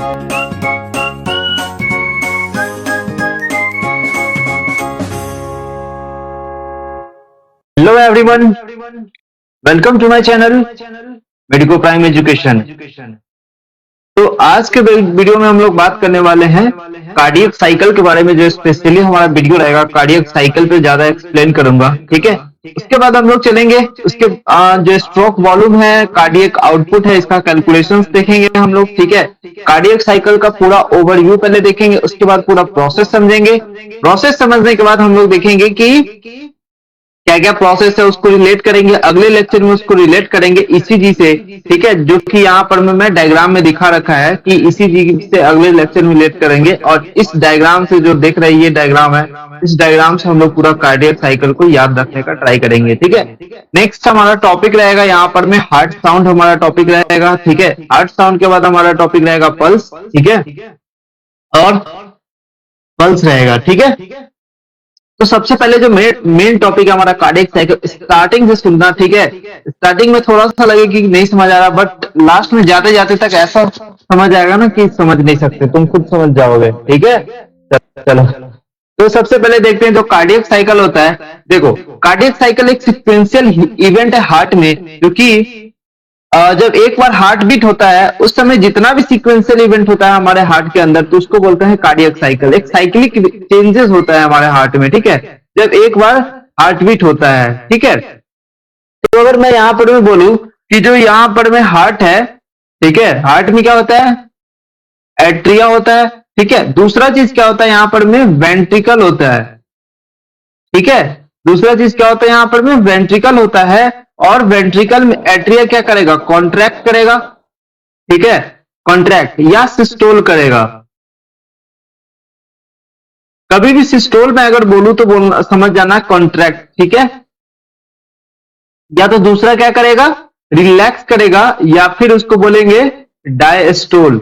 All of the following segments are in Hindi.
Hello everyone, welcome to my channel medico prime education. तो आज के वीडियो में हम लोग बात करने वाले हैं कार्डियक साइकिल के बारे में। जो स्पेशली हमारा वीडियो रहेगा कार्डियक साइकिल पे ज्यादा एक्सप्लेन करूंगा, ठीक है। उसके बाद हम लोग चलेंगे उसके जो स्ट्रोक वॉल्यूम है, कार्डियक आउटपुट है, इसका कैलकुलेशंस देखेंगे हम लोग, ठीक है। कार्डियक साइकिल का पूरा ओवरव्यू पहले देखेंगे, उसके बाद पूरा प्रोसेस समझेंगे। प्रोसेस समझने के बाद हम लोग देखेंगे कि क्या क्या प्रोसेस है उसको रिलेट करेंगे, अगले लेक्चर में उसको रिलेट करेंगे ईसीजी से, ठीक है। जो कि यहाँ पर मैं डायग्राम में दिखा रखा है कि ईसीजी से अगले लेक्चर में रिलेट करेंगे। और इस डायग्राम से जो देख रही है डायग्राम है, इस डायग्राम से हम लोग पूरा कार्डियक साइकिल को याद रखने का ट्राई करेंगे, ठीक है। नेक्स्ट हमारा टॉपिक रहेगा यहाँ पर में हार्ट साउंड हमारा टॉपिक रहेगा, ठीक है। हार्ट साउंड के बाद हमारा टॉपिक रहेगा पल्स, ठीक है, और पल्स रहेगा, ठीक है। तो सबसे पहले जो मेन टॉपिक है हमारा कार्डियक साइकिल, स्टार्टिंग से सुनना, ठीक है। स्टार्टिंग में थोड़ा सा लगेगा कि नहीं समझ आ रहा, बट लास्ट में जाते जाते तक ऐसा समझ आएगा ना कि समझ नहीं सकते, तुम खुद समझ जाओगे, ठीक है। चलो, तो सबसे पहले देखते हैं जो कार्डियक साइकिल होता है। देखो, कार्डियक साइकिल एक सिक्वेंशियल इवेंट है हार्ट में, जो कि जब एक बार हार्ट बीट होता है उस समय जितना भी सीक्वेंशियल इवेंट होता है हमारे हार्ट के अंदर, तो उसको बोलते हैं कार्डियक साइकिल। एक साइक्लिक चेंजेस होता है हमारे हार्ट में, ठीक है, जब एक बार हार्ट बीट होता है, ठीक है। तो अगर मैं यहाँ पर मैं बोलूं कि जो यहाँ पर में हार्ट है, ठीक है, हार्ट में क्या होता है, एट्रिया होता है, ठीक है। दूसरा चीज क्या होता है यहाँ पर में, वेंट्रिकल होता है, ठीक है। दूसरा चीज क्या होता है यहाँ पर में, वेंट्रिकल होता है। और वेंट्रिकल में एट्रिया क्या करेगा, कॉन्ट्रैक्ट करेगा, ठीक है, कॉन्ट्रैक्ट या सिस्टोल करेगा। कभी भी सिस्टोल में अगर बोलूं तो बोलना समझ जाना कॉन्ट्रैक्ट, ठीक है। या तो दूसरा क्या करेगा, रिलैक्स करेगा, या फिर उसको बोलेंगे डायस्टोल,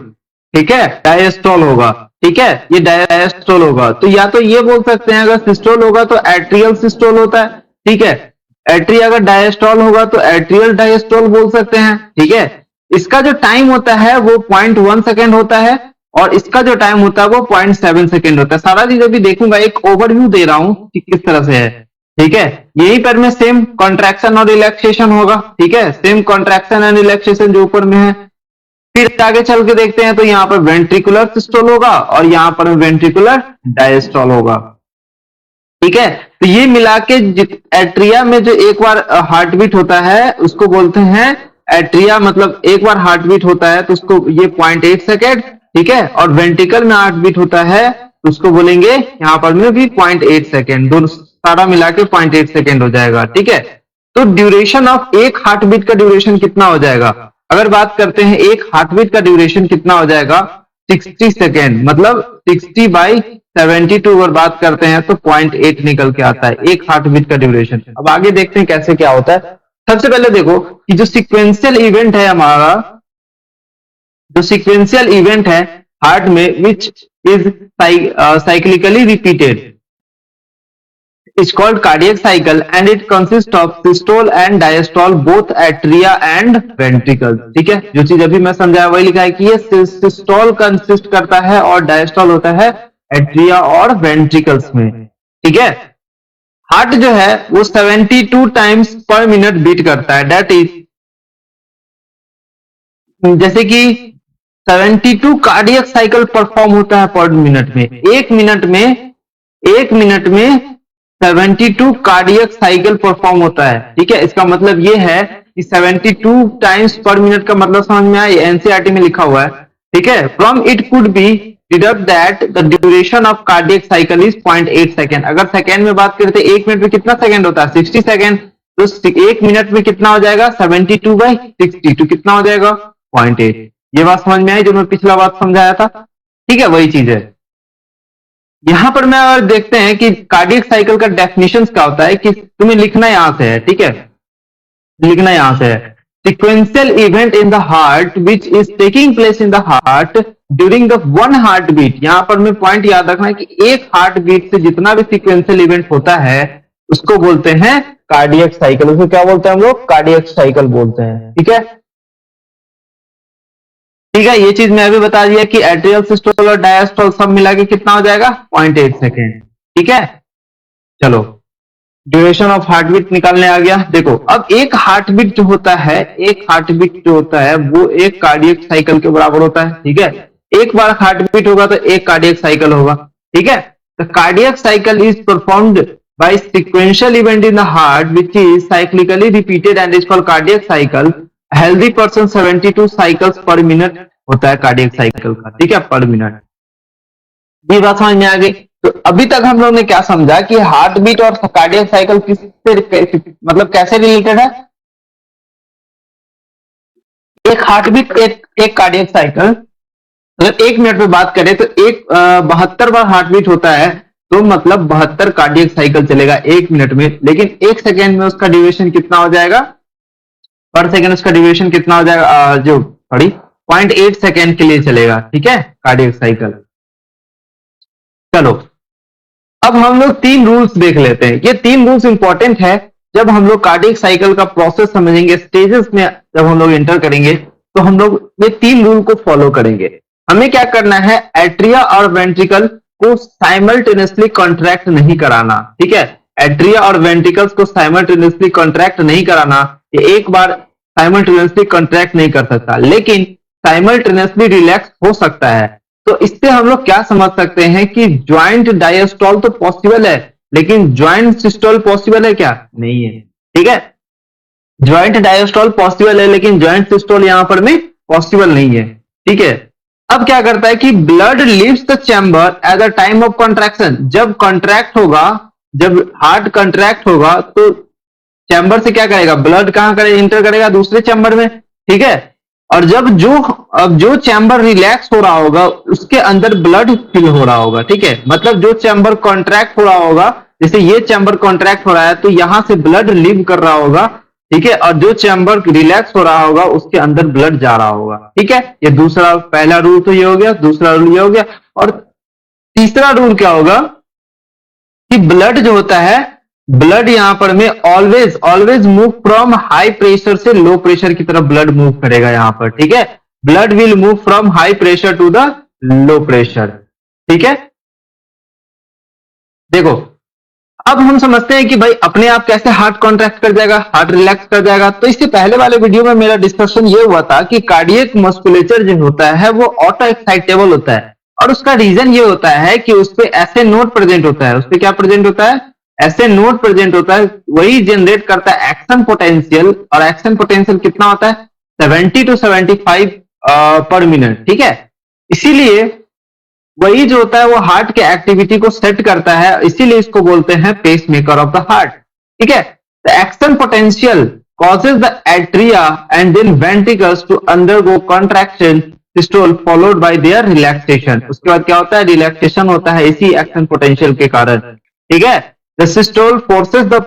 ठीक है, डायस्टोल होगा, ठीक है, ये डायस्टोल होगा। तो या तो ये बोल सकते हैं अगर सिस्टोल होगा तो एट्रियल सिस्टोल होता है, ठीक है। एट्रिया अगर डायस्टोल होगा तो एट्रियल डायस्टोल बोल सकते हैं, ठीक है। इसका जो टाइम होता है वो 0.1 सेकेंड होता है, और इसका जो टाइम होता है वो 0.7 सेकेंड होता है। सारा चीज अभी देखूंगा, एक ओवरव्यू दे रहा हूं कि किस तरह से है, ठीक है। यहीं पर में सेम कॉन्ट्रैक्शन और रिलैक्सेशन होगा, ठीक है, सेम कॉन्ट्रैक्शन एंड रिलैक्सेशन जो ऊपर में है। फिर आगे चल के देखते हैं तो यहाँ पर वेंट्रिकुलर सिस्टोल होगा और यहाँ पर वेंट्रिकुलर डायस्टोल होगा, ठीक है। तो ये मिला के एट्रिया में जो एक बार हार्ट बीट होता है उसको बोलते हैं एट्रिया, मतलब एक बार हार्ट बीट होता है तो उसको ये 0.8 सेकेंड, ठीक है। और वेंट्रिकल में हार्ट बीट होता है तो उसको बोलेंगे यहाँ पर में भी 0.8 सेकेंड, दोनों सारा मिला के 0.8 सेकेंड हो जाएगा, ठीक है। तो ड्यूरेशन ऑफ एक हार्ट बीट का ड्यूरेशन कितना हो जाएगा, अगर बात करते हैं एक हार्ट बीट का ड्यूरेशन कितना हो जाएगा, 60 सेकेंड, मतलब 60/72 अगर बात करते हैं तो 0.8 निकल के आता है एक हार्ट बीट का ड्यूरेशन। अब आगे देखते हैं कैसे क्या होता है। सबसे पहले देखो कि जो सीक्वेंशियल इवेंट है हमारा, जो सीक्वेंशियल इवेंट है हार्ट में which is cyclically repeated is called cardiac cycle and it consists of systole and diastole both atria and ventricles, ठीक है। जो चीज अभी मैं समझाया वही लिखा है कि ये सिस्टोल कंसिस्ट करता है और डायस्टोल होता है एट्रिया और वेंट्रिकल्स में, ठीक है। हार्ट जो है वो 72 टाइम्स पर मिनट बीट करता है, दैट इज जैसे कि 72 कार्डियक साइकिल परफॉर्म होता है पर मिनट में, एक मिनट में 72 कार्डियक साइकिल परफॉर्म होता है, ठीक है। इसका मतलब ये है कि 72 टाइम्स पर मिनट का मतलब समझ में आया, एनसीईआरटी में लिखा हुआ है, ठीक है। From it could be deduct that the duration of cardiac cycle is 0.8 second. अगर सेकेंड में बात करते हैं एक मिनट में कितना सेकेंड होता है, 60 सेकेंड, तो एक मिनट में कितना हो जाएगा, 72/60, तो कितना हो जाएगा 0.8। ये बात समझ में आई जो मैं पिछला बात समझाया था, ठीक है, वही चीज है। यहां पर मैं अगर देखते हैं कि कार्डियक साइकिल का डेफिनेशन क्या होता है, कि तुम्हें लिखना यहां से है, ठीक है, लिखना यहां से है, sequential event in the heart which is taking place in the heart during the one heart beat. यहां पर मैं पॉइंट याद रखना है कि एक हार्ट बीट से जितना भी सीक्वेंशियल इवेंट होता है उसको बोलते हैं कार्डियक साइकिल। उसको क्या बोलते हैं हम लोग, कार्डियक साइकिल बोलते हैं, ठीक है। ठीक है, ये चीज मैं अभी बता दिया कि एट्रियल सिस्टोल और डायस्टोल सब मिला के कितना हो जाएगा 0.8 सेकेंड। ठीक है, चलो ड्यूरेशन ऑफ हार्टबीट निकालने आ गया। देखो अब एक हार्टबीट जो होता है, एक हार्टबीट जो होता है वो एक कार्डियक साइकिल के बराबर होता है। ठीक है, एक बार हार्टबीट होगा तो एक कार्डियक साइकिल होगा। ठीक है, the cardiac cycle is performed by sequential event in the heart which is cyclically repeated and is called cardiac cycle. Healthy person 72 cycles पर मिनट होता है कार्डियक साइकिल का। ठीक है, पर मिनट। ये बात समझ में आ गई। तो अभी तक हम लोग ने क्या समझा कि हार्ट बीट और कार्डियक साइकिल किससे मतलब कैसे रिलेटेड है। एक हार्ट बीट एक कार्डियक साइकिल, अगर एक मिनट में बात करें तो एक 72 बार हार्ट बीट होता है तो मतलब 72 कार्डियक साइकिल चलेगा एक मिनट में। लेकिन एक सेकेंड में उसका ड्यूरेशन कितना हो जाएगा, पर सेकेंड उसका ड्यूरेशन कितना हो जाएगा, जो सॉरी 0.8 सेकेंड के लिए चलेगा। ठीक है, कार्डियक साइकिल। चलो अब हम लोग तीन रूल्स देख लेते हैं। ये तीन रूल्स इंपॉर्टेंट है जब हम लोग कार्डियक साइकिल का प्रोसेस समझेंगे, स्टेजेस में जब हम लोग एंटर करेंगे तो हम लोग ये तीन रूल को फॉलो करेंगे। हमें क्या करना है, एट्रिया और वेंट्रिकल को साइमल्टेनियसली कॉन्ट्रैक्ट नहीं कराना। ठीक है, एट्रिया और वेंट्रिकल्स को साइमल्टेनियसली कॉन्ट्रैक्ट नहीं कराना। ये एक बार साइमल्टेनियसली कॉन्ट्रैक्ट नहीं कर सकता, लेकिन साइमल्टेनियसली रिलैक्स हो सकता है। तो इससे हम लोग क्या समझ सकते हैं कि ज्वाइंट डायस्टोल तो पॉसिबल है, लेकिन ज्वाइंट सिस्टोल पॉसिबल है क्या, नहीं है। ठीक है, ज्वाइंट डायस्टोल पॉसिबल है लेकिन ज्वाइंट सिस्टोल यहां पर में पॉसिबल नहीं है। ठीक है, अब क्या करता है कि blood leaves the chamber at the time of contraction. जब कॉन्ट्रैक्ट होगा, जब हार्ट कॉन्ट्रैक्ट होगा तो चैम्बर से क्या करेगा, ब्लड कहां करेगा, इंटर करेगा दूसरे चैम्बर में। ठीक है, और जब जो चैम्बर रिलैक्स हो रहा होगा उसके अंदर ब्लड फिल हो रहा होगा। ठीक है, मतलब जो चैम्बर कॉन्ट्रैक्ट हो रहा होगा, जैसे ये चैम्बर कॉन्ट्रैक्ट हो रहा है तो यहां से ब्लड लीव कर रहा होगा। ठीक है, और जो चैम्बर रिलैक्स हो रहा होगा उसके अंदर ब्लड जा रहा होगा। ठीक है, ये दूसरा, पहला रूल तो ये हो गया, दूसरा रूल ये हो गया। और तीसरा रूल क्या होगा कि ब्लड जो होता है, ब्लड यहां पर में always always move from high pressure से लो प्रेशर की तरफ ब्लड मूव करेगा यहां पर। ठीक है, blood will move from high pressure to the low pressure. ठीक है, देखो अब हम समझते हैं कि भाई अपने आप कैसे हार्ट कॉन्ट्रैक्ट कर जाएगा, हार्ट रिलैक्स कर जाएगा। तो इससे पहले वाले वीडियो में मेरा डिस्कशन ये हुआ था कि कार्डियक मस्कुलेचर जो होता है वो ऑटो एक्साइटेबल होता है, और उसका रीजन ये होता है कि उसपे ऐसे नोट प्रेजेंट होता है। उसपे क्या प्रेजेंट होता है, ऐसे नोट प्रेजेंट होता है, वही जनरेट करता है एक्शन पोटेंशियल। और एक्शन पोटेंशियल कितना होता है, 70 to 75 पर मिनट। ठीक है, इसीलिए वही जो होता है वो हार्ट के एक्टिविटी को सेट करता है, इसीलिए इसको बोलते हैं pace maker of the heart. ठीक है, the action potential causes the atria and then ventricles to undergo contraction systole followed by their relaxation। उसके बाद क्या होता है, रिलैक्सेशन होता है इसी एक्शन पोटेंशियल के कारण। ठीक है, the systole forces the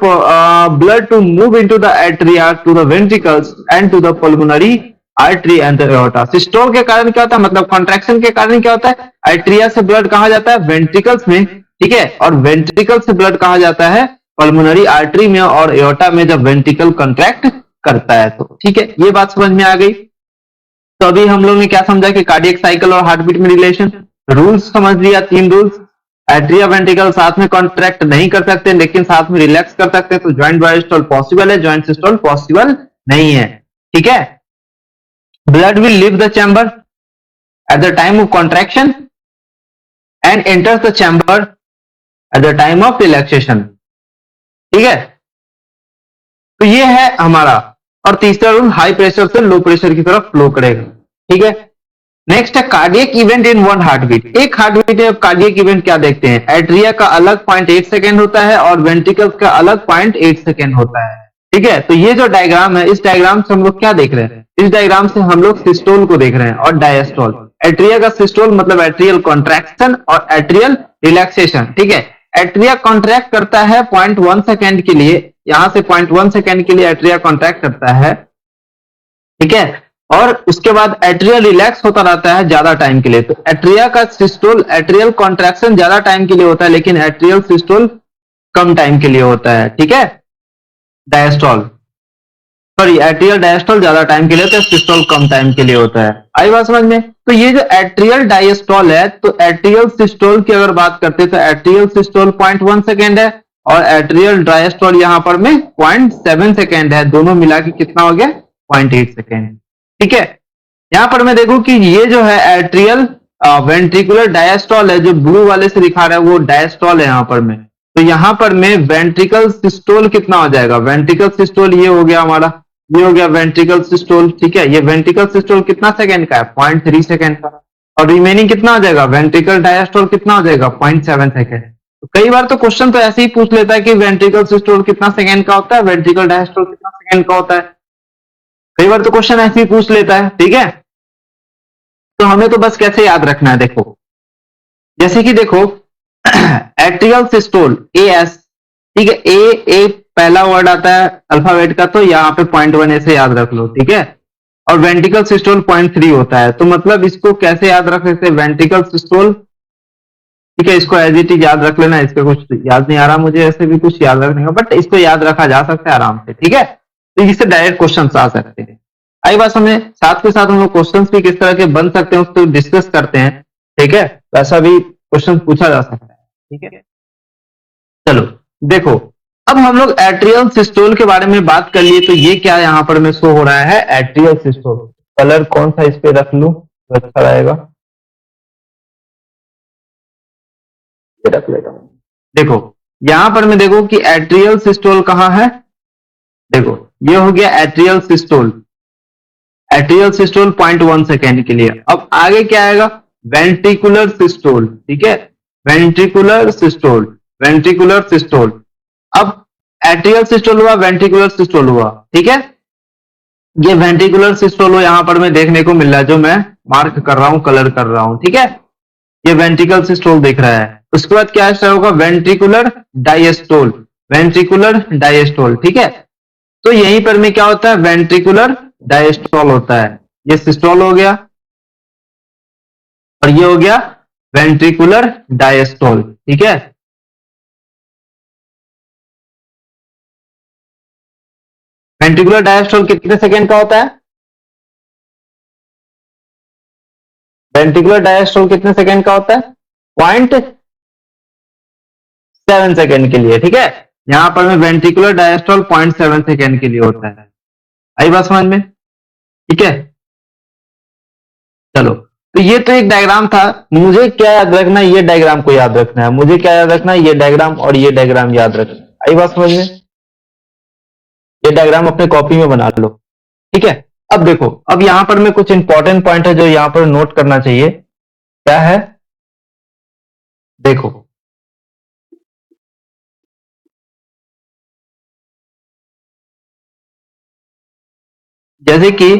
blood to move into the atria to the ventricles and to the pulmonary artery and aorta. Systole के कारण क्या होता है, मतलब कॉन्ट्रैक्शन के कारण क्या होता है, आर्टरिया से ब्लड कहा जाता है वेंट्रिकल्स में। ठीक है, और वेंट्रिकल से ब्लड कहा जाता है पल्मोनरी आर्टरी में और एओर्टा में जब वेंट्रिकल कॉन्ट्रैक्ट करता है तो। ठीक है, ये बात समझ में आ गई। तो अभी हम लोग ने क्या समझा कि कार्डियक साइकिल और हार्टबीट में रिलेशन, रूल्स समझ लिया, तीन रूल्स। एट्रिया वेंट्रिकल साथ में कॉन्ट्रैक्ट नहीं कर सकते लेकिन साथ में रिलैक्स कर सकते हैं, तो ज्वाइंट डायस्टोल पॉसिबल है, ज्वाइंट सिस्टोल पॉसिबल नहीं है। ठीक है, blood will leave the chamber at the time of contraction and enters the chamber at the time of relaxation। ठीक है, तो ये है हमारा। और तीसरा रूल, हाई प्रेशर से लो प्रेशर की तरफ फ्लो करेगा। ठीक है, नेक्स्ट है cardiac event in one heartbeat. एक हार्टबीट में कार्डियक इवेंट क्या देखते हैं, एट्रिया का अलग 0.8 सेकेंड होता है और वेंट्रिकल्स का अलग 0.8 सेकेंड होता है। ठीक है, तो ये जो डायग्राम है, इस डायग्राम से हम लोग क्या देख रहे हैं, इस डायग्राम से हम लोग सिस्टोल को देख रहे हैं और डायस्टोल। एट्रिया का सिस्टोल मतलब एट्रियल कॉन्ट्रैक्शन और एट्रियल रिलैक्सेशन। ठीक है, एट्रिया कॉन्ट्रैक्ट करता है 0.1 सेकेंड के लिए, यहां से 0.1 सेकेंड के लिए एट्रिया कॉन्ट्रैक्ट करता है। ठीक है, और उसके बाद एट्रियल रिलैक्स होता रहता है ज्यादा टाइम के लिए। तो एट्रिया का सिस्टोल, एट्रियल कॉन्ट्रैक्शन ज्यादा टाइम के लिए होता है लेकिन एट्रियल सिस्टोल कम टाइम के लिए होता है। ठीक है, डायस्टोल। सॉरी एट्रियल डायस्टोल ज्यादा टाइम के लिए होता है, सिस्टोल कम टाइम के लिए होता है। आई बात समझ में? तो ये जो एट्रियल डायस्टोल है, तो एट्रियल सिस्टोल की अगर बात करते हैं तो एट्रियल सिस्टोल 0.1 सेकेंड है और एट्रियल डायस्टोल यहाँ पर में 0.7 सेकेंड है। दोनों मिला के कितना हो गया? 0.8 सेकेंड। ठीक है, यहाँ पर मैं देखूं कि ये जो है एट्रियल वेंट्रिकुलर डायस्टोल है, जो ब्लू वाले से दिखा रहा है वो डायस्टोल है यहाँ पर में। तो यहाँ पर में वेंट्रिकल सिस्टोल कितना हो जाएगा? वेंट्रिकल सिस्टोल ये हो गया हमारा, ये हो गया वेंट्रिकल सिस्टोल। ठीक है, ये वेंट्रिकल सिस्टोल कितना सेकंड का है? 0.3 सेकंड का। और रिमेनिंग कितना हो जाएगा? वेंट्रिकल डायस्टोल कितना हो जाएगा? 0.7 सेकंड। तो कई बार तो क्वेश्चन तो ऐसे ही पूछ लेता है कि वेंट्रिकल सिस्टोल कितना सेकंड का होता है, वेंट्रिकल डायस्टोल कितना सेकंड का होता है। कई बार तो क्वेश्चन ऐसे ही पूछ लेता है। ठीक है, तो हमें तो बस कैसे याद रखना है, देखो जैसे कि देखो एट्रियल सिस्टोल AS, ठीक है, ए पहला वर्ड आता है अल्फाबेट का, तो यहाँ पे 0.1 ऐसे याद रख लो। ठीक है, और वेंट्रिकल सिस्टोल 0.3 होता है। तो मतलब इसको कैसे याद रख सकते हैं? वेंट्रिकल सिस्टोल, ठीक है, इसको एज इट इज याद रख लेना। इसका कुछ याद नहीं आ रहा मुझे, ऐसे भी कुछ याद रखने का, बट इसको याद रखा जा सकता है आराम से। ठीक है, तो इससे डायरेक्ट क्वेश्चन आ सकते हैं। आई बात समझे? साथ के साथ हम लोग क्वेश्चन भी किस तरह के बन सकते हैं उसको डिस्कस करते हैं। ठीक है, तो ऐसा भी क्वेश्चन पूछा जा सकता है। ठीक है, चलो देखो, अब हम लोग एट्रियल सिस्टोल के बारे में बात कर लिए। तो ये क्या यहाँ पर में शो हो रहा है? Atrial systole. कलर कौन सा इस पे रख लूं तो अच्छा रहेगा? ये रख लेता हूं। देखो यहां पर मैं देखो कि एट्रियल सिस्टोल कहां है। देखो ये हो गया atrial systole. Atrial systole 0.1 second के लिए। अब आगे क्या आएगा? Ventricular systole. ठीक है, वेंट्रिकुलर सिस्टोल, वेंट्रिकुलर सिस्टोल। अब एट्रियल सिस्टोल हुआ, वेंट्रिकुलर सिस्टोल हुआ। ठीक है, ये वेंट्रिकुलर सिस्टोल यहां पर मैं देखने को मिल रहा है, जो मैं मार्क कर रहा हूं, कलर कर रहा हूं। ठीक है, ये वेंट्रिकल सिस्टोल दिख रहा है। उसके बाद क्या होगा? Ventricular diastole, ventricular diastole. ठीक है, तो यहीं पर में क्या होता है? वेंट्रिकुलर डायस्टोल होता है। ये सिस्टोल हो गया और ये हो गया वेंट्रिकुलर डायस्टोल। ठीक है, वेंट्रिकुलर डायस्टोल कितने सेकेंड का होता है? वेंट्रिकुलर डायस्टोल कितने सेकेंड का होता है? 0.7 सेकेंड के लिए। ठीक है, यहां पर में वेंट्रिकुलर डायस्टोल 0.7 सेकेंड के लिए होता है। आई बात समझ में? ठीक है, चलो तो ये तो एक डायग्राम था। मुझे क्या याद रखना है? ये डायग्राम को याद रखना है। मुझे क्या याद रखना है? ये डायग्राम और ये डायग्राम याद रखना है। आई बात समझ में? ये डायग्राम अपने कॉपी में बना लो। ठीक है, अब देखो, अब यहां पर में कुछ इंपॉर्टेंट पॉइंट है जो यहां पर नोट करना चाहिए। क्या है? देखो जैसे कि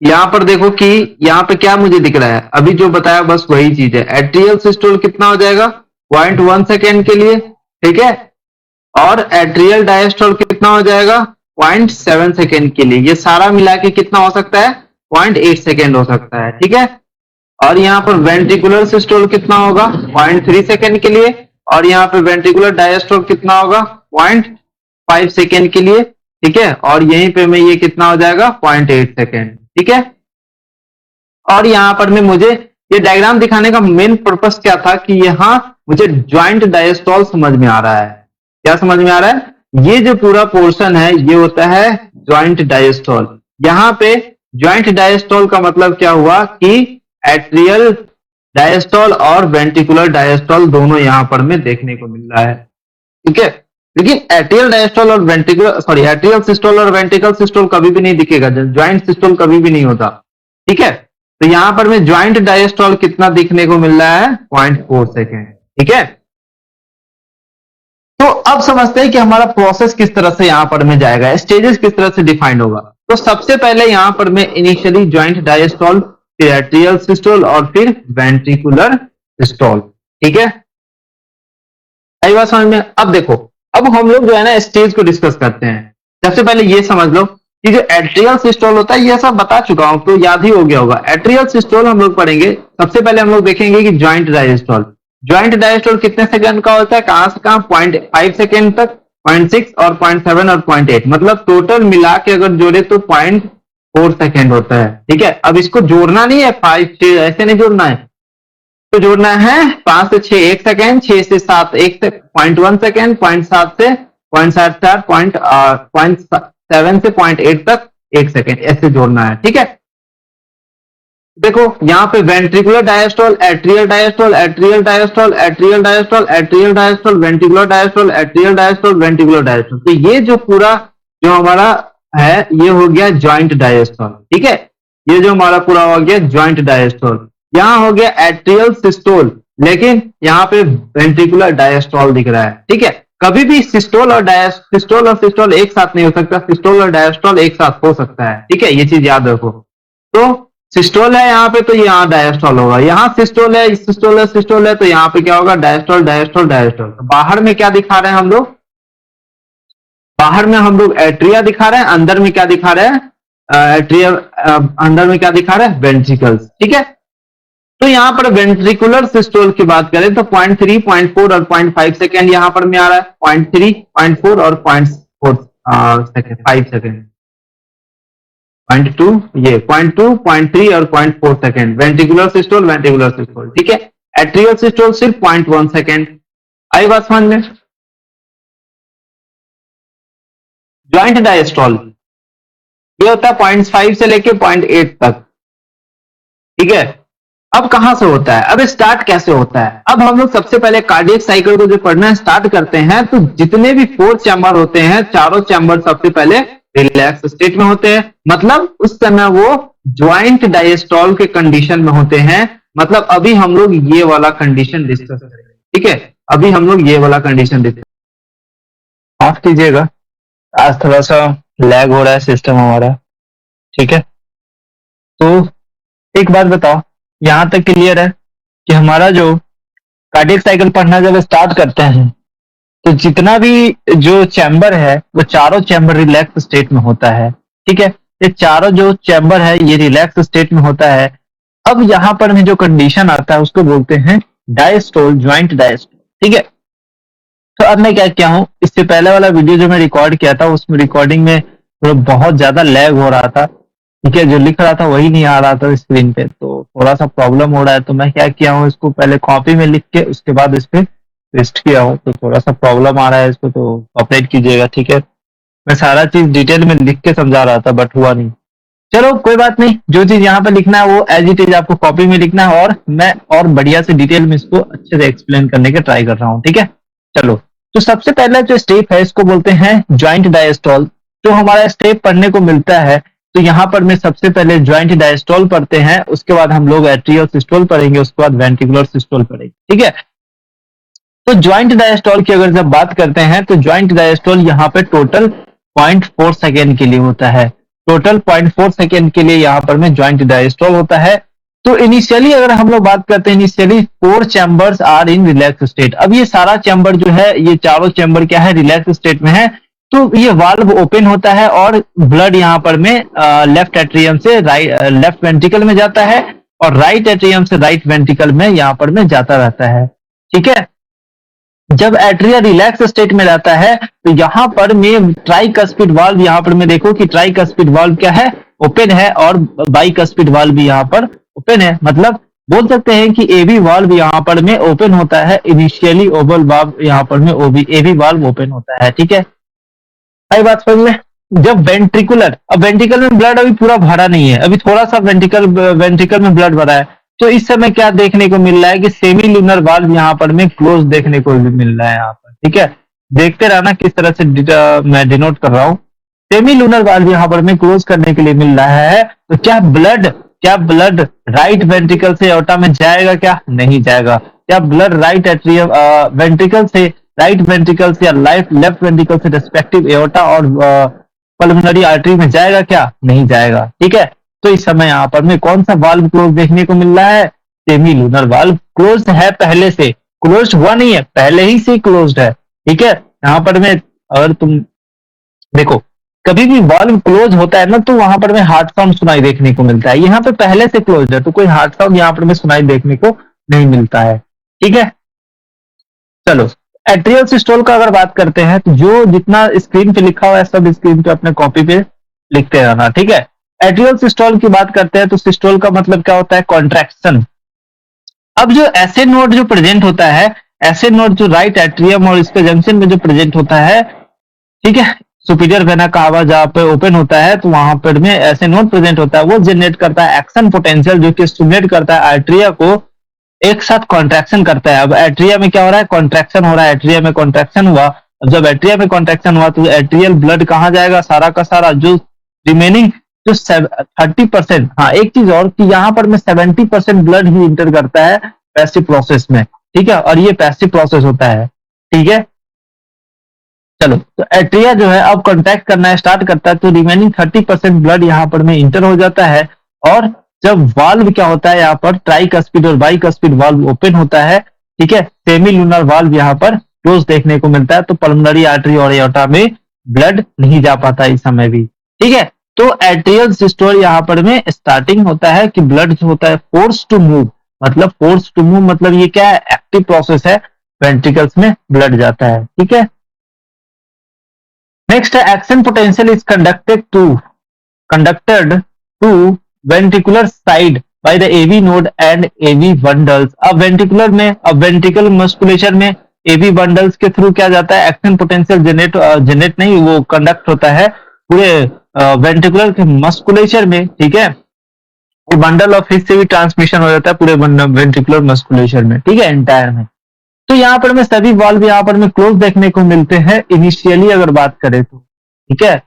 यहां पर देखो कि यहां पे क्या मुझे दिख रहा है, अभी जो बताया बस वही चीज है। एट्रियल सिस्टोल कितना हो जाएगा? 0.1 सेकेंड के लिए। ठीक है, और एट्रियल डायस्टोल कितना हो जाएगा? 0.7 सेकेंड के लिए। ये सारा मिला के कितना हो सकता है? 0.8 सेकेंड हो सकता है। ठीक है, और यहाँ पर वेंट्रिकुलर सिस्टोल कितना होगा? 0.3 सेकेंड के लिए। और यहाँ पे वेंट्रिकुलर डायस्टोल कितना होगा? 0.5 सेकेंड के लिए। ठीक है, और यहीं पे में ये कितना हो जाएगा? 0.8 सेकेंड। ठीक है, और यहाँ पर में मुझे ये डायग्राम दिखाने का मेन पर्पस क्या था कि यहाँ मुझे ज्वाइंट डायस्टोल समझ में आ रहा है। क्या समझ में आ रहा है? ये जो पूरा पोर्शन है ये होता है ज्वाइंट डायस्टोल। यहाँ पे ज्वाइंट डायस्टोल का मतलब क्या हुआ कि एट्रियल डायस्टोल और वेंट्रिकुलर डायस्टोल दोनों यहाँ पर में देखने को मिल रहा है। ठीक है, लेकिन एट्रियल डायस्टोल और वेंट्रिकुलर सॉरी एट्रियल सिस्टोल और वेंट्रिकल सिस्टोल कभी भी नहीं दिखेगा, ज्वाइंट सिस्टोल कभी भी नहीं होता। ठीक है, तो यहां पर में ज्वाइंट डायस्टोल कितना दिखने को मिल रहा है? 0.4 सेकेंड। ठीक है, तो अब समझते हैं कि हमारा प्रोसेस किस तरह से यहां पर में जाएगा, स्टेजेस किस तरह से डिफाइंड होगा। तो सबसे पहले यहां पर में इनिशियली ज्वाइंट डायस्टोल, फिर एट्रियल सिस्टोल और फिर वेंट्रिकुलर सिस्टोल। ठीक है, आई बात समझ में? अब देखो, अब हम लोग जो है ना स्टेज को डिस्कस करते हैं। सबसे पहले ये समझ लो कि जो एट्रियल सिस्टोल होता है ये सब बता चुका हूं तो याद ही हो गया होगा। एट्रियल सिस्टोल हम लोग पढ़ेंगे। सबसे पहले हम लोग देखेंगे कि ज्वाइंट डायस्टोल। ज्वाइंट डायस्टोल कितने सेकंड का होता है? कहां से कहां? 0.5 सेकंड तक। 0.6 और 0.7 और 0.8, मतलब टोटल मिला के अगर जोड़े तो 0.4 सेकेंड होता है। ठीक है, अब इसको जोड़ना नहीं है 5 6 ऐसे नहीं जोड़ना है, तो जोड़ना है 5 से 6 1 सेकेंड, 6 से 7 0.1 सेकेंड, 0.7 से 0.74, 0.7 से 0.8 तक 1 सेकेंड, ऐसे जोड़ना है। ठीक है, देखो यहाँ पे ventricular diastole, atrial diastole, atrial diastole, atrial diastole, atrial diastole, ventricular diastole, atrial diastole, ventricular diastole. तो ये जो पूरा जो हमारा है ये हो गया ज्वाइंट डायस्टोल। ठीक है, ये जो हमारा पूरा हो गया ज्वाइंट डायस्टोल। यहाँ हो गया एट्रियल सिस्टोल, लेकिन यहाँ पे वेंट्रिकुलर डायस्टोल दिख रहा है। ठीक है, कभी भी सिस्टोल और सिस्टोल एक साथ नहीं हो सकता, सिस्टोल और डायस्टोल एक साथ हो सकता है। ठीक है, ये चीज याद रखो। तो सिस्टोल है यहाँ पे तो यहाँ डायस्टोल होगा, यहाँ सिस्टोल है, सिस्टोल है तो यहाँ पे क्या होगा, डायस्टोल डायस्टोल डायस्टोल। तो बाहर में क्या दिखा रहे हैं हम लोग, बाहर में हम लोग एट्रिया दिखा रहे हैं, अंदर में क्या दिखा रहे हैं, एट्रिया, अंदर में क्या दिखा रहे हैं, वेंट्रिकल्स। ठीक है, तो यहाँ पर वेंट्रिकुलर सिस्टोल की बात करें तो 0.3, 0.4 और 0.5 सेकेंड यहाँ पर में आ रहा है, 0.3, 0.4 और 0.4 सेकेंड, 5 सेकेंड, 0.2, ये 0.2, 0.3 और 0.4 second ventricular systole, ventricular systole. ठीक है, एट्रियल सिस्टोल सिर्फ 0.1 सेकेंड। आई बात समझ में। ज्वाइंट डायस्टोल ये होता है 0.5 से लेके 0.8 तक। ठीक है, अब कहां से होता है, अब स्टार्ट कैसे होता है। अब हम लोग सबसे पहले कार्डियक साइकिल को जो पढ़ना स्टार्ट करते हैं तो जितने भी 4 चैम्बर होते हैं, चारों चैम्बर सबसे पहले रिलैक्स स्टेट में होते हैं, मतलब उस समय वो ज्वाइंट डायस्टोल के कंडीशन में होते हैं। मतलब अभी हम लोग ये वाला कंडीशन डिस्कस करेंगे। ठीक है, अभी हम लोग ये वाला कंडीशन डिस्कस, माफ कीजिएगा आज थोड़ा सा लैग हो रहा है सिस्टम हमारा। ठीक है, तो एक बात बताओ, यहां तक क्लियर है कि हमारा जो कार्डियक साइकिल पढ़ना जब स्टार्ट करते हैं तो जितना भी जो चैम्बर है वो चारों चैम्बर रिलैक्स स्टेट में होता है। ठीक है, ये चारों जो चैम्बर है ये रिलैक्स स्टेट में होता है। अब यहाँ पर में जो कंडीशन आता है उसको बोलते हैं डायस्टोल, ज्वाइंट डायस्टोल। ठीक है, तो अब मैं क्या किया हूँ, इससे पहले वाला वीडियो जो मैं रिकॉर्ड किया था उसमें रिकॉर्डिंग में बहुत ज्यादा लैग हो रहा था। ठीक है, जो लिख रहा था वही नहीं आ रहा था स्क्रीन पे, तो थोड़ा सा प्रॉब्लम हो रहा है। तो मैं क्या किया हूँ, इसको पहले कॉपी में लिख के उसके बाद इस पे पेस्ट किया हूँ, तो थोड़ा सा प्रॉब्लम आ रहा है इसको, तो कॉपरेट कीजिएगा। ठीक है, मैं सारा चीज डिटेल में लिख के समझा रहा था बट हुआ नहीं। चलो कोई बात नहीं, जो चीज यहाँ पे लिखना है वो एज इट इज आपको कॉपी में लिखना है, और मैं और बढ़िया से डिटेल में इसको अच्छे से एक्सप्लेन करने के ट्राई कर रहा हूँ। ठीक है, चलो, तो सबसे पहला जो स्टेप है इसको बोलते हैं ज्वाइंट डायस्टोल। जो हमारा स्टेप पढ़ने को मिलता है तो यहाँ पर मैं सबसे पहले ज्वाइंट डायस्टोल पढ़ते हैं, उसके बाद हम लोग एट्रियल सिस्टोल पढ़ेंगे, उसके बाद वेंट्रिकुलर सिस्टोल पढ़ेंगे। ठीक है, तो ज्वाइंट डायस्टोल की अगर जब बात करते हैं तो ज्वाइंट डायस्टोल यहाँ पे टोटल 0.4 सेकेंड के लिए होता है। टोटल 0.4 सेकेंड के लिए यहाँ पर में ज्वाइंट डायस्टोल होता है। तो इनिशियली अगर हम लोग बात करते हैं, initially 4 chambers are in relax state. अब ये सारा चैम्बर जो है, ये चारों चैम्बर क्या है, रिलैक्स स्टेट में है। तो ये वाल्व ओपन होता है और ब्लड यहाँ पर में लेफ्ट एट्रियम से लेफ्ट वेंट्रिकल में जाता है और राइट एट्रियम से राइट वेंट्रिकल में यहाँ पर में जाता रहता है। ठीक है, जब एट्रिया रिलैक्स स्टेट में रहता है तो यहाँ पर में ट्राइकस्पिड वाल्व, यहाँ पर में देखो कि ट्राइकस्पिड वाल्व क्या है, ओपन है, और बाइकस्पिड वाल्व भी यहाँ पर ओपन है। मतलब बोल सकते हैं कि एबी वाल्व यहाँ पर में ओपन होता है, इनिशियली ओवल वाल्व यहाँ पर में एबी वाल्व ओपन होता है। ठीक है, आई बात समझ में। जब वेंट्रिकुलर, अब वेंट्रिकल में ब्लड अभी पूरा भरा नहीं है, अभी थोड़ा सा वेंट्रिकल में ब्लड भरा है, तो इस समय क्या देखने को मिल रहा है कि सेमी लूनर वाल्व यहाँ पर में क्लोज देखने को भी मिल रहा है यहाँ पर। ठीक है, देखते रहना किस तरह से मैं डिनोट कर रहा हूँ। सेमी लूनर वाल्व यहाँ पर में क्लोज करने के लिए मिल रहा है। तो क्या ब्लड राइट वेंट्रिकल से एओर्टा में जाएगा, क्या नहीं जाएगा। क्या ब्लड राइट एट्रियम वेंट्रिकल से राइट वेंट्रिकल से या लेफ्ट वेंट्रिकल से रेस्पेक्टिव एओर्टा और पल्मोनरी आर्टरी में जाएगा, क्या नहीं जाएगा। ठीक है, तो इस समय यहाँ पर में कौन सा वाल्व क्लोज देखने को मिल रहा है, सेमी लूनर वाल्व क्लोज है, पहले से क्लोज हुआ नहीं है, पहले ही से क्लोज है। ठीक है, यहाँ पर में अगर तुम देखो कभी भी वाल्व क्लोज होता है ना तो वहां पर में हार्ट साउंड सुनाई देखने को मिलता है। यहाँ पे पहले से क्लोज है तो कोई हार्ट साउंड यहाँ पर में सुनाई देखने को नहीं मिलता है। ठीक है, चलो एट्रियल सिस्टोल का अगर बात करते हैं तो जो जितना स्क्रीन पे लिखा हुआ है सब स्क्रीन पे अपने कॉपी पे लिखते रहना, ठीक है। एट्रियल सिस्टोल की बात करते हैं तो सिस्टोल का मतलब क्या होता है, कॉन्ट्रैक्शन। अब जो ऐसे नोड जो प्रेजेंट होता है, ऐसे नोड जो राइट एट्रियम और इसके जंक्शन में जो प्रेजेंट होता है, ठीक है, सुपीरियर वेना कावा जहाँ पे ओपन होता है तो वहां पर में ऐसे नोड प्रेजेंट होता है, वो जनरेट करता है एक्शन पोटेंशियल जो कि स्टिमुलेट करता है आर्टरिया को, एक साथ कॉन्ट्रैक्शन करता है। अब एट्रिया में क्या हो रहा है, कॉन्ट्रैक्शन हो रहा है, एट्रिया में कॉन्ट्रैक्शन हुआ। अब जब एट्रिया में कॉन्ट्रैक्शन हुआ तो एट्रियल ब्लड कहाँ जाएगा, सारा का सारा जो रिमेनिंग जो 30%, हाँ एक चीज और कि यहाँ पर में 70% ब्लड ही इंटर करता है पैसिव प्रोसेस में, ठीक है, और ये पैसिव प्रोसेस होता है, ठीक है। चलो, तो एट्रिया जो है अब कॉन्ट्रैक्ट करना स्टार्ट करता है तो रिमेनिंग 30% ब्लड यहाँ पर में इंटर हो जाता है। और जब वाल्व क्या होता है, यहाँ पर ट्राइकस्पिड और बाइकस्पिड वाल्व ओपन होता है, ठीक है, सेमी लूनर वाल्व यहाँ पर क्लोज देखने को मिलता है, तो पल्मोनरी आर्टरी और एओर्टा में ब्लड नहीं जा पाता इस समय भी, ठीक है। तो एट्रियल सिस्टोल यहाँ पर में स्टार्टिंग होता है कि ब्लड जो होता है फोर्स टू मूव, मतलब फोर्स टू मूव मतलब ये क्या है, एक्टिव प्रोसेस है, वेंट्रिकल्स में ब्लड जाता है, ठीक है। नेक्स्ट है action potential is conducted to ventricular side by the AV node and AV bundles। अब वेंट्रिकुलर में, अब वेंट्रिकल मस्कुलेचर में AV बंडल्स के थ्रू क्या जाता है, एक्शन पोटेंशियल जनरेट नहीं, वो कंडक्ट होता है पूरे वेंट्रिकुलर के मस्कुलेचर में, ठीक है। ये बंडल ऑफ हिट से भी ट्रांसमिशन हो जाता है पूरे वेंट्रिकुलर मस्कुलेचर में, ठीक है, एंटायर में। तो यहाँ पर में सभी वाल्व यहाँ पर में क्लोज देखने को मिलते हैं इनिशियली अगर बात करें तो, ठीक है।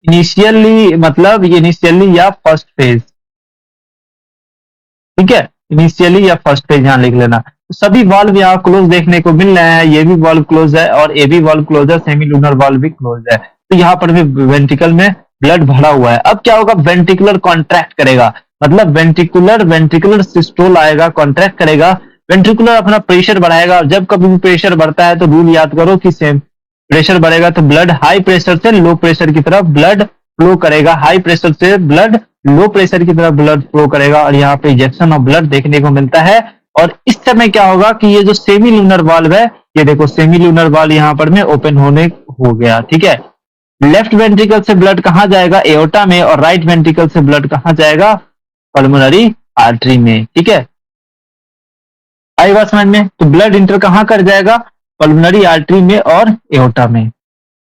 इनिशियली मतलब इनिशियली या फर्स्ट फेज, ठीक है, इनिशियली या फर्स्ट फेज यहाँ लिख लेना। तो सभी वाल्व यहाँ क्लोज देखने को मिल रहे हैं, ये भी वाल्व क्लोज है और ये भी वाल्व क्लोज है, सेमी लूनर वाल्व भी क्लोज है। तो यहाँ पर भी वेंट्रिकल में ब्लड भरा हुआ है। अब क्या होगा, वेंट्रिकुलर कॉन्ट्रैक्ट करेगा, मतलब वेंट्रिकुलर सिस्टोल आएगा, कॉन्ट्रैक्ट करेगा, वेंट्रिकुलर अपना प्रेशर बढ़ाएगा। और जब कभी भी प्रेशर बढ़ता है तो रूल याद करो कि सेम प्रेशर बढ़ेगा तो ब्लड हाई प्रेशर से लो प्रेशर की तरफ ब्लड फ्लो करेगा, हाई प्रेशर से ब्लड लो प्रेशर की तरफ ब्लड फ्लो करेगा और यहाँ पे इजेक्शन ऑफ ब्लड देखने को मिलता है। और इस समय क्या होगा कि ये जो सेमी लूनर वाल्व है, ये देखो सेमी लूनर वाल्व यहाँ पर में ओपन होने हो गया, ठीक है। लेफ्ट वेंट्रिकल से ब्लड कहाँ जाएगा, एओर्टा में, और राइट वेंट्रिकल से ब्लड कहाँ जाएगा, पल्मोनरी आर्टरी में, ठीक है। आई बात समझ में, तो ब्लड इंटर कहाँ कर जाएगा, पल्मोनरी आर्टरी में और एओर्टा में।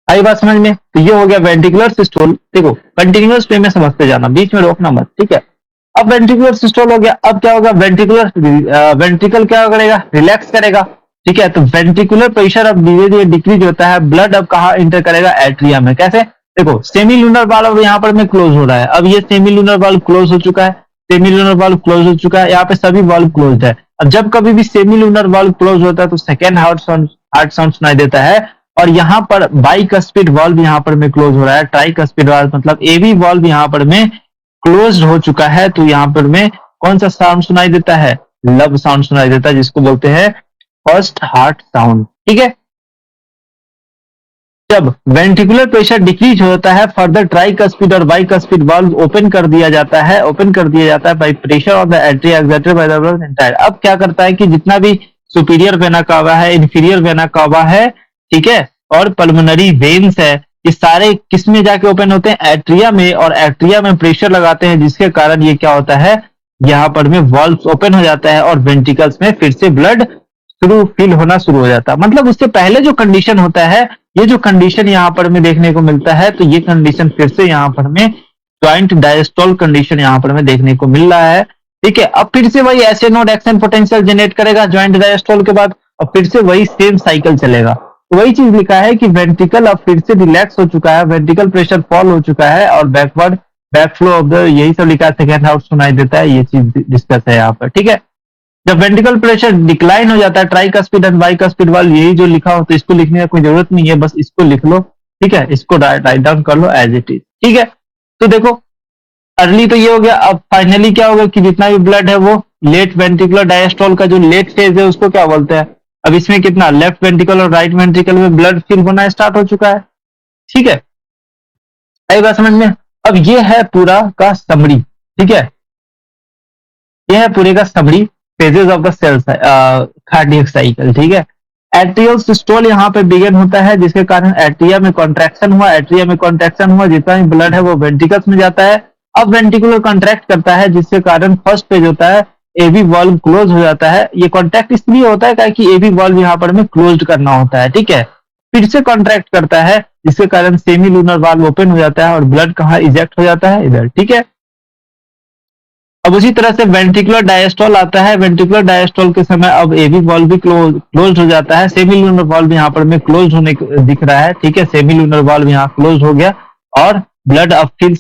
आई बात समझ में, तो ये हो गया वेंट्रिकुलर सिस्टोल। देखो कंटिन्यूअस वे में समझते जाना, बीच में रोकना मत, ठीक है। अब वेंट्रिकुलर सिस्टोल हो गया, अब क्या होगा, वेंट्रिकल क्या करेगा, रिलैक्स करेगा, ठीक है। तो वेंट्रिकुलर प्रेशर अब धीरे धीरे डिक्रीज होता है, ब्लड अब कहाँ इंटर करेगा, एट्रिया में। कैसे, देखो सेमी लूनर वाल्व यहाँ पर में क्लोज हो रहा है, अब ये सेमी लूनर वाल्व क्लोज हो चुका है, सेमी लूनर वाल्व क्लोज हो चुका है, यहाँ पे सभी वाल्व क्लोज है। अब जब कभी भी सेमी लूनर वाल्व क्लोज होता है तो सेकेंड हार्ट साउंड सुनाई देता है। और यहाँ पर बाइकस्पिड वाल्व यहाँ पर में क्लोज हो रहा है, ट्राइकस्पिड वाल्व मतलब एवी वाल्व यहाँ पर में क्लोज हो चुका है। तो यहाँ पर में कौन सा साउंड सुनाई देता है, लब साउंड सुनाई देता है, जिसको बोलते हैं फर्स्ट हार्ट साउंड, ठीक है। जब वेंट्रिकुलर प्रेशर डिक्रीज होता है, फर्दर ट्राइकस्पिड और बाइकस्पिड वाल्व ओपन कर दिया जाता है by pressure of the atria exerted by the entire. अब क्या करता है कि जितना भी सुपीरियर वेना कावा है, इंफीरियर वेना कावा है, ठीक है, और पल्मोनरी वेन्स है, ये सारे किस में जाके ओपन होते हैं, एट्रिया में, और एट्रिया में प्रेशर लगाते हैं जिसके कारण ये क्या होता है, यहाँ पर में वाल्व ओपन हो जाता है और वेंट्रिकल्स में फिर से ब्लड फील होना शुरू हो जाता है। मतलब उससे पहले जो कंडीशन होता है, ये जो कंडीशन यहाँ पर में देखने को मिलता है, तो ये कंडीशन फिर से यहाँ पर में ज्वाइंट डायस्टोल कंडीशन यहाँ पर में देखने को मिल रहा है, ठीक है। अब फिर से वही ऐसे नोड एक्शन पोटेंशियल जनरेट करेगा ज्वाइंट डायस्टोल के बाद, और फिर से वही सेम साइकिल चलेगा। तो वही चीज लिखा है कि वेंट्रिकल अब फिर से रिलैक्स हो चुका है, वेंट्रिकल प्रेशर फॉल हो चुका है और बैकवर्ड बैकफ्लो ऑफ द, यही सब लिखा है, सेकेंड हाउस सुनाई देता है, ये चीज डिस्कस है यहाँ पर, ठीक है। जब वेंट्रिकल प्रेशर डिक्लाइन हो जाता है, ट्राइकस्पिड एंड बाइकस्पिड वाल्व, यही जो लिखा हो, तो इसको लिखने का कोई जरूरत नहीं है, बस इसको लिख लो, ठीक है, इसको राइट डाउन कर लो एज इट इज, ठीक है। तो देखो अर्ली तो ये हो गया, अब फाइनली क्या होगा कि जितना भी ब्लड है वो लेट वेंट्रिकुलर डायस्टोल का जो लेट फेज है उसको क्या बोलते हैं। अब इसमें कितना लेफ्ट वेंट्रिकल और राइट वेंट्रिकल में ब्लड फिल होना स्टार्ट हो चुका है, ठीक है। आई बात समझ में। अब ये है पूरा का समरी, ठीक है, ये है पूरे का summary phases of the cell cardiac cycle, ठीक है। एट्रियल सिस्टोल यहाँ पे बिगिन होता है, जिसके कारण एट्रिया में कॉन्ट्रैक्शन हुआ, एट्रिया में कॉन्ट्रैक्शन हुआ, जितना भी ब्लड है वो वेंट्रिकल्स में जाता है। अब वेंट्रिकुलर कॉन्ट्रैक्ट करता है, जिसके कारण फर्स्ट पेज होता है एबी वॉल्व क्लोज हो जाता है। ये कॉन्ट्रैक्ट इसलिए होता है कि एबी वॉल्व यहाँ पर हमें क्लोज करना होता है, ठीक है। फिर से कॉन्ट्रैक्ट करता है, जिसके कारण सेमी लूनर वाल्व ओपन हो जाता है और ब्लड कहाँ इजेक्ट हो जाता है, इधर, ठीक है। अब उसी तरह से वेंट्रिकुलर डायस्टोल आता है। वेंट्रिकुलर डायस्टोल के समय अब एबी वॉल्व भी क्लोज हो जाता है। सेमी लूनर वॉल्व यहाँ पर में क्लोज होने दिख रहा है, ठीक है। सेमी लूनर वॉल्व यहाँ क्लोज हो गया और ब्लड अब फिर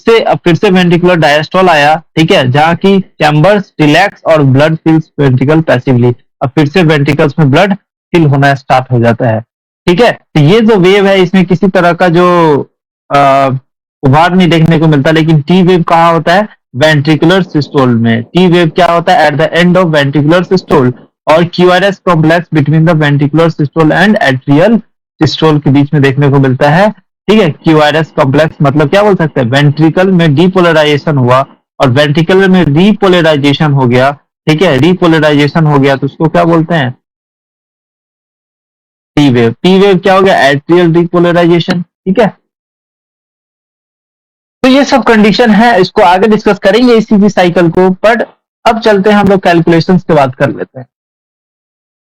से वेंट्रिकुलर डायस्टोल आया, ठीक है, जहाँ की चैम्बर्स रिलैक्स और ब्लड फिल्स वेंट्रिकल पैसिवली। अब फिर से वेंट्रिकल्स में ब्लड फिल होना स्टार्ट हो जाता है, ठीक है। तो ये जो वेव है इसमें किसी तरह का जो उभार नहीं देखने को मिलता, लेकिन टी वेव कहाँ होता है, वेंट्रिकुलर सिस्टोल में। टी वेव क्या होता है, at the end of ventricular systole, और QRS complex between the ventricular systole and atrial systole के बीच में देखने को मिलता है, ठीक है। क्यूआरएस कॉम्प्लेक्स मतलब क्या बोल सकते हैं, वेंट्रिकल में डीपोलराइजेशन हुआ और वेंट्रिकल में रीपोलराइजेशन हो गया, ठीक है। रीपोलराइजेशन हो गया तो उसको क्या बोलते हैं, टी वेव। टी वेव क्या हो गया, एट्रियल रीपोलराइजेशन, ठीक है। तो ये सब कंडीशन है, इसको आगे डिस्कस करेंगे इसी साइकिल को, बट अब चलते हैं हम लोग कैलकुलेशंस की बात कर लेते हैं।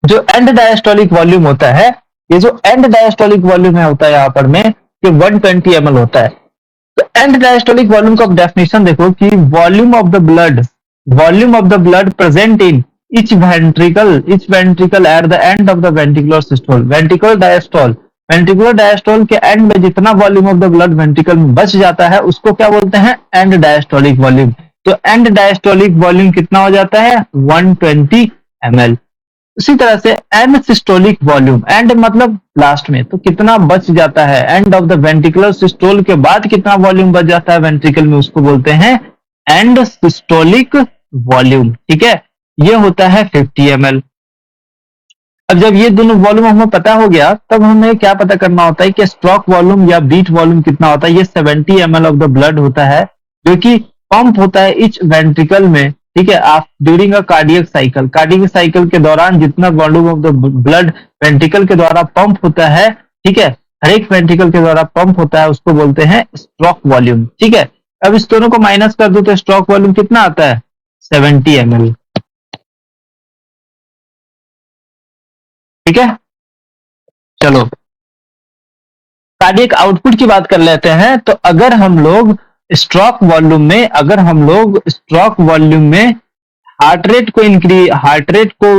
जो एंड डायस्टोलिक वॉल्यूम होता है, ये जो एंड डायस्टोलिक वॉल्यूम है होता है यहाँ पर में ये 120 ml होता है। तो एंड डायस्टोलिक वॉल्यूम का डेफिनेशन देखो कि volume of the blood present in each ventricle at the end of the ventricular systole, ventricular diastole के एंड में जितना volume of the blood ventricle में बच जाता है उसको क्या बोलते हैं, एंड डायस्टोलिक वॉल्यूम। तो एंड डायस्टोलिक वॉल्यूम कितना हो जाता है, 120 ml। उसी तरह से एंड सिस्टोलिक वॉल्यूम, एंड मतलब लास्ट में, तो कितना बच जाता है, end of the ventricular systole के बाद कितना वॉल्यूम बच जाता है वेंट्रिकल में, उसको बोलते हैं एंड सिस्टोलिक वॉल्यूम, ठीक है। ये होता है 50 ml। अब जब ये दोनों वॉल्यूम हमें पता हो गया, तब हमें क्या पता करना होता है कि स्ट्रोक वॉल्यूम या बीट वॉल्यूम कितना होता है। ये 70 ml ऑफ द ब्लड होता है, जो कि पंप होता है इच वेंट्रिकल में, ठीक है, आप ड्यूरिंग अ कार्डियक साइकिल के दौरान जितना volume of the blood ventricle के द्वारा पंप होता है, ठीक है, हर एक वेंट्रिकल के द्वारा पंप होता है, उसको बोलते हैं स्ट्रोक वॉल्यूम, ठीक है। अब इस दोनों को माइनस कर दो तो स्ट्रोक वॉल्यूम कितना आता है, 70 ml, ठीक है। चलो कार्डियक आउटपुट की बात कर लेते हैं। तो अगर हम लोग स्ट्रोक वॉल्यूम में हार्ट रेट को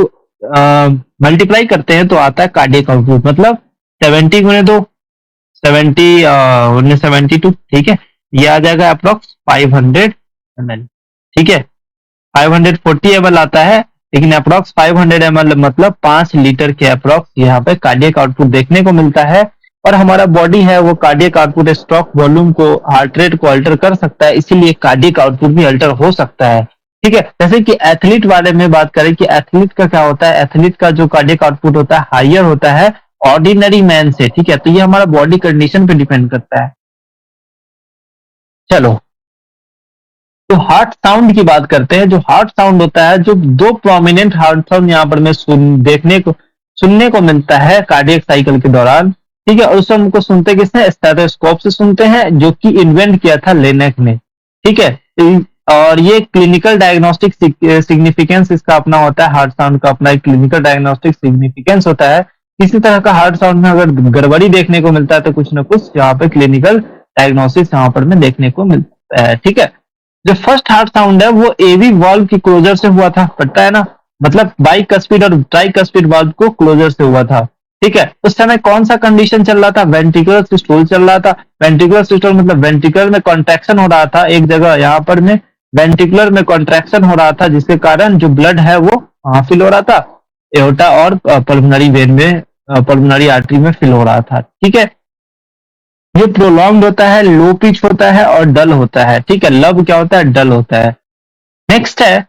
मल्टीप्लाई करते हैं तो आता है कार्डियक आउटपुट, मतलब 70 गुने 2, 72, ठीक है। ये आ जाएगा अप्रोक्स 500 ml, ठीक है। 540 ml आता है, लेकिन अप्रोक्स 500 ml मतलब 5 लीटर के अप्रोक्स यहाँ पे कार्डियक आउटपुट देखने को मिलता है। और हमारा बॉडी है वो कार्डियक आउटपुट स्ट्रोक वॉल्यूम को, हार्ट रेट को अल्टर कर सकता है, इसीलिए कार्डियक आउटपुट भी अल्टर हो सकता है, ठीक है। जैसे कि एथलीट वाले में बात करें कि एथलीट का क्या होता है, एथलीट का जो कार्डियक आउटपुट होता है हायर होता है ऑर्डिनरी मैन से, ठीक है। तो ये हमारा बॉडी कंडीशन पे डिपेंड करता है। चलो तो हार्ट साउंड की बात करते हैं। जो हार्ट साउंड होता है, जो दो प्रोमिनेंट हार्ट साउंड यहाँ पर में सुनने को मिलता है कार्डियक साइकिल के दौरान, ठीक है। और उस हमको सुनते किसने, स्टेथोस्कोप से सुनते हैं, जो कि इन्वेंट किया था लेनेक ने, ठीक है। और ये क्लिनिकल डायग्नोस्टिक सिग्निफिकेंस इसका अपना होता है, हार्ट साउंड का अपना एक क्लिनिकल डायग्नोस्टिक सिग्निफिकेंस होता है। किसी तरह का हार्ट साउंड में अगर गड़बड़ी देखने को मिलता है तो कुछ ना कुछ यहाँ पे क्लिनिकल डायग्नोसिस यहाँ पर में देखने को मिलता है, ठीक है। जो फर्स्ट हार्ट साउंड है वो एवी वाल्व की क्लोजर से हुआ था, पता है ना, मतलब बाइकस्पिड और ट्राइकस्पिड वाल्व को क्लोजर से हुआ था, ठीक है। उस समय कौन सा कंडीशन चल रहा था, वेंट्रिकुलर सिस्टोल चल रहा था। वेंट्रिकुलर सिस्टोल मतलब वेंट्रिकुलर में कॉन्ट्रैक्शन हो रहा था, एक जगह यहाँ पर में वेंट्रिकुलर में कॉन्ट्रैक्शन हो रहा था, जिसके कारण जो ब्लड है वो फिल हो रहा था, एओर्टा और पल्मोनरी वेन में, पल्मोनरी आर्टरी में फिल हो रहा था, ठीक है। ये प्रोलॉन्ग्ड होता है, लो पिच होता है और डल होता है, ठीक है। लब क्या होता है, डल होता है। नेक्स्ट है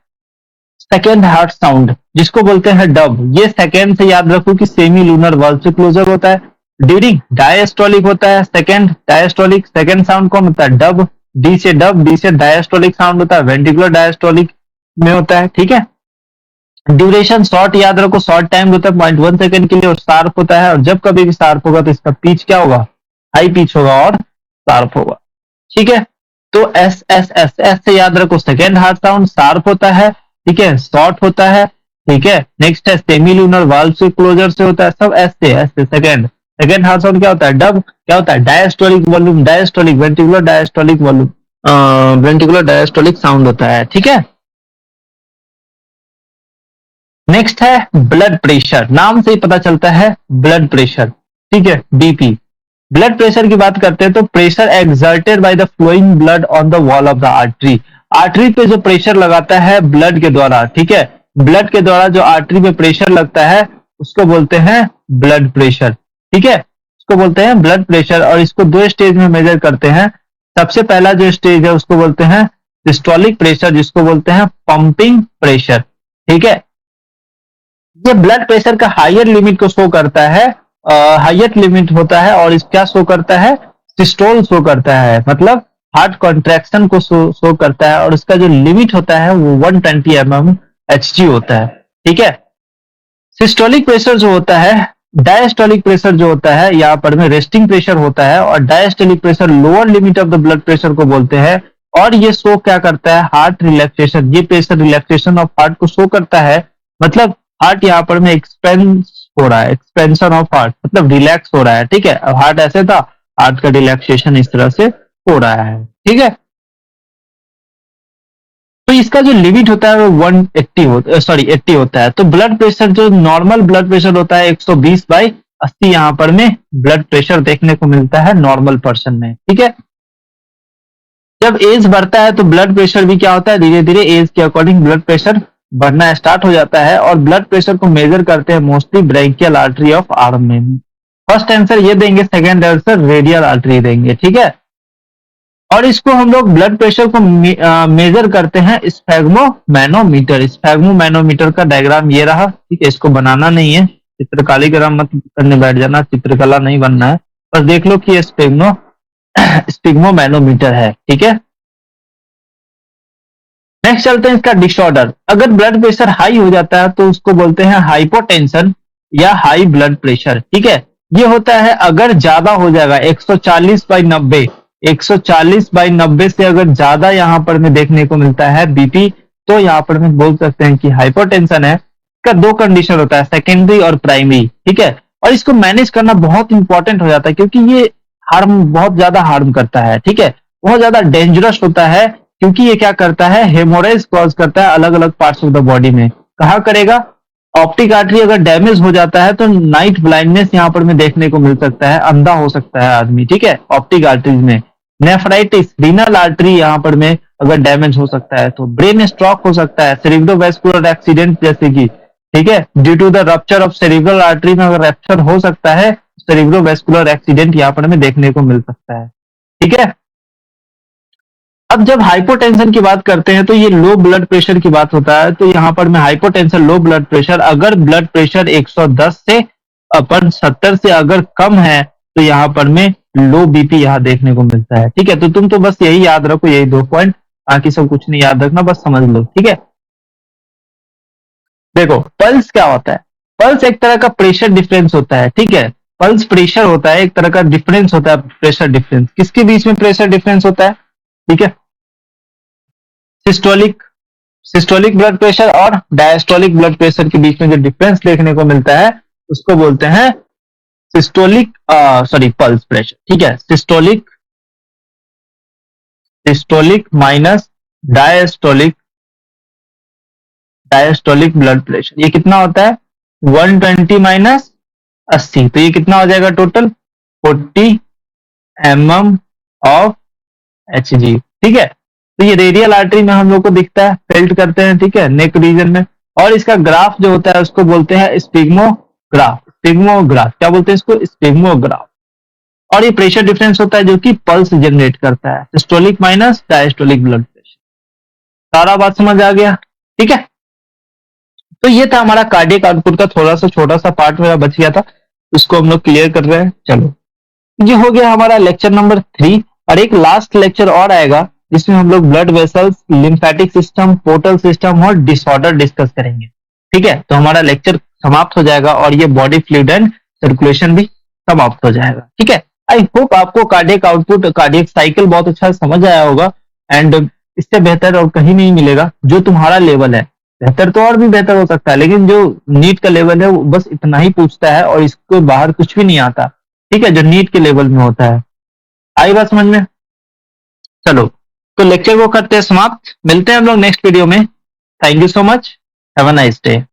सेकेंड हार्ट साउंड, जिसको बोलते हैं डब। ये सेकेंड से याद रखो कि सेमी लूनर वाल्व से क्लोजर होता है। ड्यूरिंग डायस्टोलिक होता है सेकेंड डायस्टोलिक, सेकेंड साउंड कौन होता है, डब। डी से डायस्टोलिक साउंड होता है, वेंट्रिकुलर डायस्टोलिक में होता है, ठीक है। ड्यूरेशन शॉर्ट याद रखो, शॉर्ट टाइम होता है 0.1 सेकंड के लिए और शार्प होता है, और जब कभी भी शार्प होगा तो इसका पिच क्या होगा, हाई पिच होगा और शार्प होगा। ठीक है, तो एस एस एस एस से याद रखो सेकेंड हार्ट साउंड, शार्प होता है, ठीक है, शॉर्ट होता है, ठीक है। नेक्स्ट है सेमी लूनर वाल्व से क्लोजर से होता है, सब एस से सेकेंड। सेकेंड हार्ट साउंड क्या होता है, डब क्या होता है, diastolic volume, diastolic ventricular diastolic volume, ventricular diastolic sound होता है, ठीक है। नेक्स्ट है ब्लड प्रेशर, नाम से ही पता चलता है ब्लड प्रेशर, ठीक है, बीपी। ब्लड प्रेशर की बात करते हैं तो pressure exerted by the flowing blood on the wall of the artery, artery पे जो प्रेशर लगाता है ब्लड के द्वारा, ठीक है, ब्लड के द्वारा जो आर्टरी पे प्रेशर लगता है उसको बोलते हैं ब्लड प्रेशर, ठीक है, उसको बोलते हैं ब्लड प्रेशर। और इसको दो स्टेज में मेजर करते हैं। सबसे पहला जो स्टेज है उसको बोलते हैं सिस्टोलिक प्रेशर, जिसको बोलते हैं पंपिंग प्रेशर, ठीक है। ये ब्लड प्रेशर का हायर लिमिट को शो करता है, हाईएस्ट लिमिट होता है, और इस क्या शो करता है, सिस्टोल शो करता है, मतलब हार्ट कॉन्ट्रैक्शन को शो करता है, और उसका जो लिमिट होता है वो 120 mmHg होता है, ठीक है। सिस्टोलिक प्रेशर जो होता है, डायस्टोलिक प्रेशर जो होता है, यहाँ पर में रेस्टिंग प्रेशर होता है, और diastolic pressure lower limit of the blood pressure को बोलते हैं, और ये शो क्या करता है, हार्ट रिलैक्सेशन, ये प्रेशर रिलैक्सेशन ऑफ हार्ट को शो करता है, मतलब हार्ट यहाँ पर में एक्सपेंस हो रहा है, एक्सपेंशन ऑफ हार्ट मतलब रिलैक्स हो रहा है, ठीक है। अब हार्ट ऐसे था, हार्ट का रिलैक्सेशन इस तरह से हो रहा है, ठीक है। तो इसका जो लिमिट होता है वो 180 होता है, सॉरी 80 होता है। तो ब्लड प्रेशर जो नॉर्मल ब्लड प्रेशर होता है 120/80 यहाँ पर में ब्लड प्रेशर देखने को मिलता है नॉर्मल पर्सन में, ठीक है। जब एज बढ़ता है तो ब्लड प्रेशर भी क्या होता है, धीरे धीरे एज के अकॉर्डिंग ब्लड प्रेशर बढ़ना स्टार्ट हो जाता है, और ब्लड प्रेशर को मेजर करते हैं mostly brachial artery of arm में। फर्स्ट आंसर ये देंगे, सेकंड आंसर रेडियल आर्टरी देंगे, ठीक है। और इसको हम लोग ब्लड प्रेशर को मेजर करते हैं स्फैग्मो मैनोमीटर, स्फैग्मो मैनोमीटर का डायग्राम ये रहा, ठीक है। इसको बनाना नहीं है, चित्रकारी ग्राम मत करने बैठ जाना, चित्रकला नहीं बनना है, बस देख लो कि ये स्फैग्मो मैनोमीटर है, ठीक है। नेक्स्ट चलते हैं इसका डिसऑर्डर। अगर ब्लड प्रेशर हाई हो जाता है तो उसको बोलते हैं हाइपोटेंशन या हाई ब्लड प्रेशर, ठीक है। ये होता है अगर ज्यादा हो जाएगा 140/90, 140/90 से अगर ज्यादा यहाँ पर में देखने को मिलता है बीपी, तो यहाँ पर में बोल सकते हैं कि हाइपोटेंशन है। इसका दो कंडीशन होता है, सेकेंडरी और प्राइमरी, ठीक है। और इसको मैनेज करना बहुत इंपॉर्टेंट हो जाता है, क्योंकि ये हार्म बहुत ज्यादा हार्म करता है, ठीक है, बहुत ज्यादा डेंजरस होता है, क्योंकि ये क्या करता है, हेमोरेज कॉज करता है अलग अलग पार्ट्स ऑफ द बॉडी में। कहा करेगा, ऑप्टिक आर्टरी अगर डैमेज हो जाता है तो नाइट ब्लाइंडनेस यहाँ पर में देखने को मिल सकता है, अंधा हो सकता है आदमी, ठीक है, ऑप्टिक आर्टरीज में। नेफ्राइटिस रीनल आर्टरी यहाँ पर में अगर डैमेज हो सकता है, तो ब्रेन स्ट्रोक हो सकता है, सेरिब्रोवैस्कुलर एक्सीडेंट जैसे कि, ठीक है, due to the rupture of cerebral artery में अगर रप्चर हो सकता है, सेरिब्रोवैस्कुलर एक्सीडेंट यहाँ पर में देखने को मिल सकता है, ठीक है। अब जब हाइपोटेंशन की बात करते हैं तो ये लो ब्लड प्रेशर की बात होता है, तो यहाँ पर में हाइपोटेंशन लो ब्लड प्रेशर, अगर ब्लड प्रेशर 110 से अपन 70 से अगर कम है तो यहाँ पर में लो बीपी यहाँ देखने को मिलता है, ठीक है। तो तुम तो बस यही याद रखो, यही 2 पॉइंट, बाकी सब कुछ नहीं याद रखना, बस समझ लो, ठीक है। देखो पल्स क्या होता है, पल्स एक तरह का प्रेशर डिफरेंस होता है, ठीक है। पल्स प्रेशर होता है, एक तरह का डिफरेंस होता है, प्रेशर डिफरेंस। किसके बीच में प्रेशर डिफरेंस होता है, ठीक है, सिस्टोलिक सिस्टोलिक ब्लड प्रेशर और डायस्टोलिक ब्लड प्रेशर के बीच में जो डिफरेंस देखने को मिलता है उसको बोलते हैं सिस्टोलिक पल्स प्रेशर, ठीक है। Systolic systolic minus diastolic diastolic blood pressure, ये कितना होता है 120 - 80, तो ये कितना हो जाएगा टोटल 40 mmHg, ठीक है। तो ये रेडियल आर्टरी में हम लोग को दिखता है, फेल्ट करते हैं, ठीक है, नेक रीजन में। और इसका ग्राफ जो होता है उसको बोलते हैं स्पिग्मोग्राफ, स्पिग्मोग्राफ क्या बोलते हैं इसको, स्पिग्मोग्राफ। और ये प्रेशर डिफरेंस होता है जो कि पल्स जनरेट करता है, systolic minus diastolic blood pressure. सारा बात समझ आ गया, ठीक है। तो ये था हमारा कार्डियक आउटपुट का थोड़ा सा छोटा सा पार्ट मेरा बच गया था, उसको हम लोग क्लियर कर रहे हैं। चलो ये हो गया हमारा लेक्चर नंबर 3, और एक लास्ट लेक्चर और आएगा जिसमें हम लोग blood vessels, lymphatic system, portal system और डिसऑर्डर डिस्कस करेंगे। ठीक है, तो हमारा लेक्चर समाप्त हो जाएगा और ये बॉडी फ्लूइड एंड सर्कुलेशन भी समाप्त हो जाएगा। ठीक है, आई होप आपको कार्डियक आउटपुट, कार्डियक साइकिल बहुत अच्छा समझ आया होगा एंड इससे बेहतर और कहीं नहीं मिलेगा। जो तुम्हारा लेवल है, बेहतर तो और भी बेहतर हो सकता है, लेकिन जो नीट का लेवल है वो बस इतना ही पूछता है और इसको बाहर कुछ भी नहीं आता। ठीक है, जो नीट के लेवल में होता है। आई बात समझ में? चलो, तो लेक्चर को करते हैं समाप्त। मिलते हैं हम लोग नेक्स्ट वीडियो में। Thank you so much. Have a nice day.